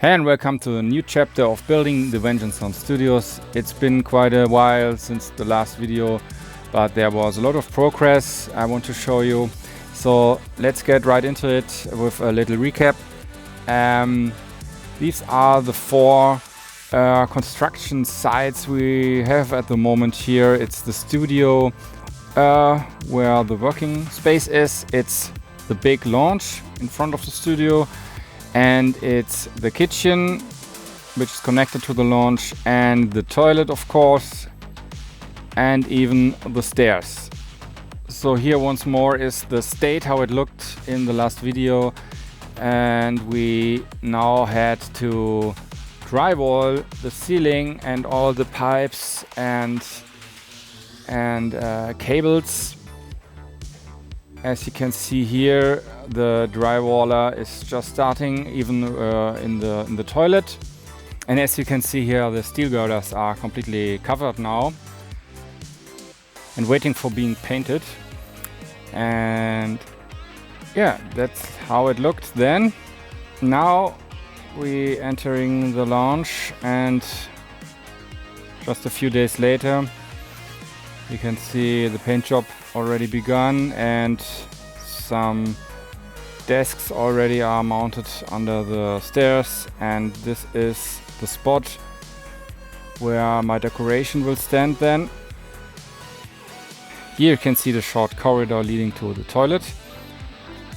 Hey and welcome to a new chapter of building the Vengeance Sound Studios. It's been quite a while since the last video, but there was a lot of progress I want to show you. So let's get right into it with a little recap. These are the four construction sites we have at the moment here. It's the studio where the working space is. It's the big launch in front of the studio. And it's the kitchen, which is connected to the launch, and the toilet, of course, and even the stairs. So here once more is the state, how it looked in the last video. And we now had to drywall the ceiling and all the pipes and cables. As you can see here, the drywaller is just starting, even in the toilet. And as you can see here, the steel girders are completely covered now and waiting for being painted. And yeah, that's how it looked then. Now we entering the launch, and just a few days later, you can see the paint job already begun, and some desks already are mounted under the stairs, and this is the spot where my decoration will stand then. Here you can see the short corridor leading to the toilet,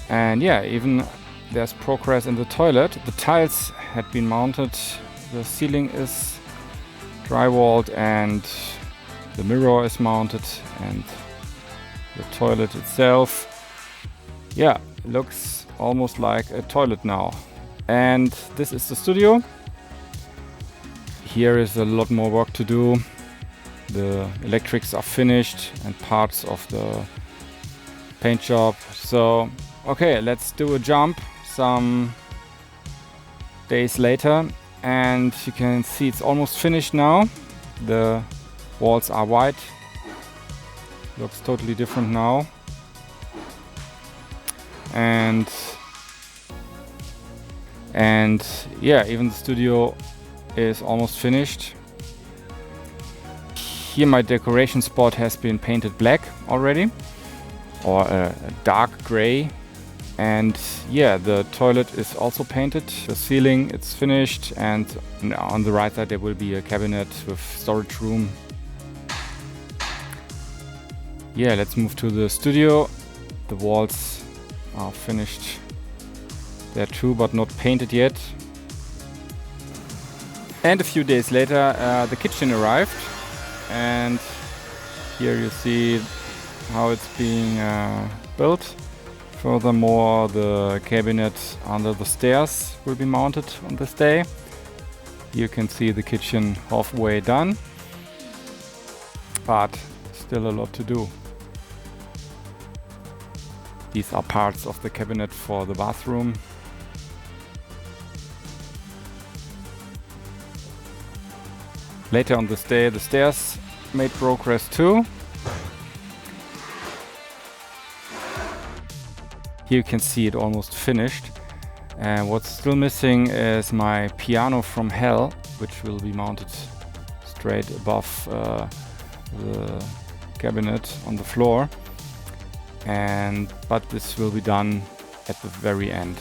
and yeah, even there's progress in the toilet. The tiles had been mounted, the ceiling is drywalled, and the mirror is mounted, and the toilet itself, yeah, looks almost like a toilet now. And this is the studio. Here is a lot more work to do. The electrics are finished and parts of the paint job. So, okay, let's do a jump some days later, and you can see it's almost finished now. The walls are white. Looks totally different now. And yeah, even the studio is almost finished. Here my decoration spot has been painted black already, or a dark gray. And yeah, the toilet is also painted. The ceiling, it's finished, and on the right side there will be a cabinet with storage room. Yeah, let's move to the studio. The walls are finished there too, but not painted yet. And a few days later, the kitchen arrived, and here you see how it's being built. Furthermore, the cabinet under the stairs will be mounted on this day. You can see the kitchen halfway done, but still a lot to do. These are parts of the cabinet for the bathroom. Later on this day, the stairs made progress too. Here you can see it almost finished. And what's still missing is my piano from hell, which will be mounted straight above the cabinet on the floor. But this will be done at the very end.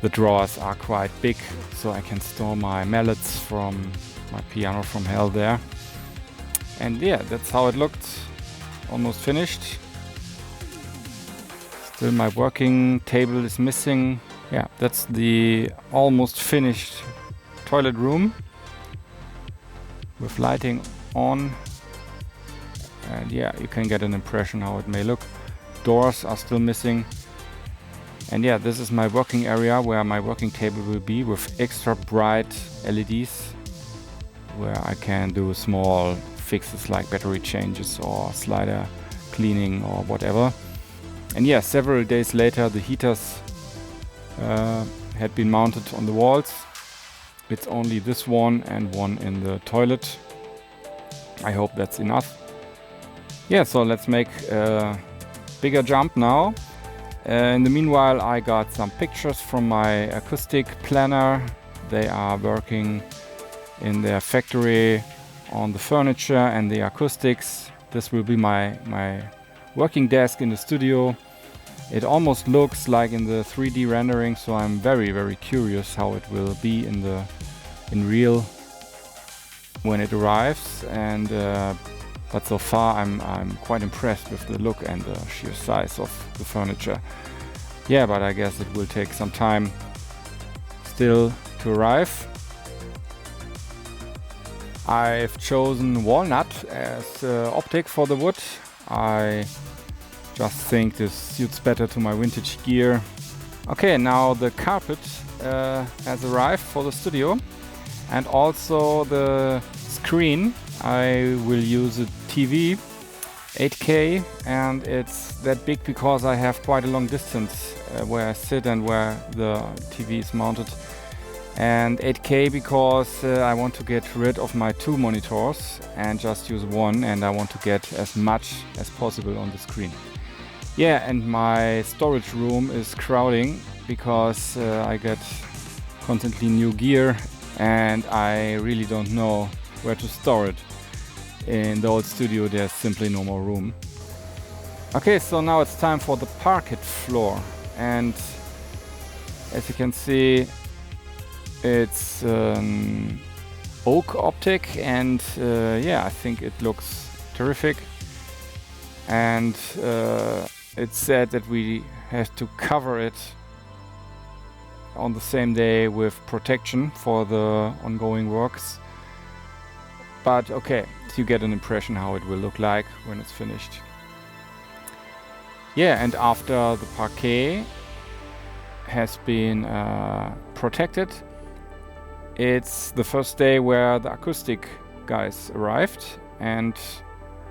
The drawers are quite big, so I can store my mallets from my piano from hell there. And yeah, that's how it looked. Almost finished. Still my working table is missing. Yeah, that's the almost finished toilet room with lighting on. And yeah, you can get an impression how it may look. Doors are still missing. And yeah, this is my working area where my working table will be, with extra bright LEDs, where I can do small fixes like battery changes or slider cleaning or whatever. And yeah, several days later the heaters had been mounted on the walls. It's only this one and one in the toilet. I hope that's enough. Yeah, so let's make a bigger jump now. In the meanwhile, I got some pictures from my acoustic planner. They are working in their factory on the furniture and the acoustics. This will be my working desk in the studio. It almost looks like in the 3D rendering, so I'm very curious how it will be in real when it arrives. And but so far I'm quite impressed with the look and the sheer size of the furniture. Yeah, but I guess it will take some time still to arrive. I've chosen walnut as optic for the wood. I just think this suits better to my vintage gear. Okay, now the carpet has arrived for the studio, and also the screen. I will use a TV 8K, and it's that big because I have quite a long distance where I sit and where the TV is mounted. And 8K because I want to get rid of my 2 monitors and just use one, and I want to get as much as possible on the screen. Yeah, and my storage room is crowding because I get constantly new gear and I really don't know where to store it. In the old studio there's simply no more room. Okay, so now it's time for the parquet floor, and as you can see it's oak optic, and yeah, I think it looks terrific. And it's said that we have to cover it on the same day with protection for the ongoing works. But okay, you get an impression how it will look like when it's finished. Yeah, and after the parquet has been protected, it's the first day where the acoustic guys arrived and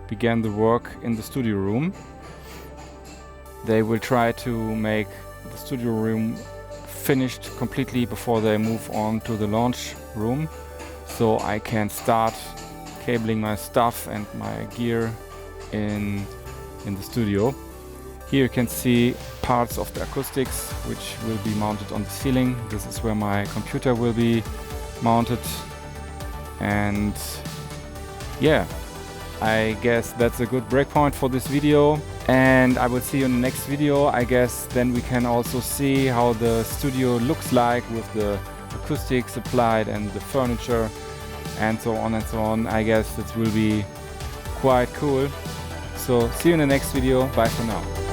began the work in the studio room. They will try to make the studio room finished completely before they move on to the launch room, so I can start cabling my stuff and my gear in the studio. Here you can see parts of the acoustics which will be mounted on the ceiling. This is where my computer will be mounted, and yeah, I guess that's a good breakpoint for this video, and I will see you in the next video. I guess then we can also see how the studio looks like with the acoustics applied and the furniture and so on and so on. I guess it will be quite cool. So see you in the next video. Bye for now.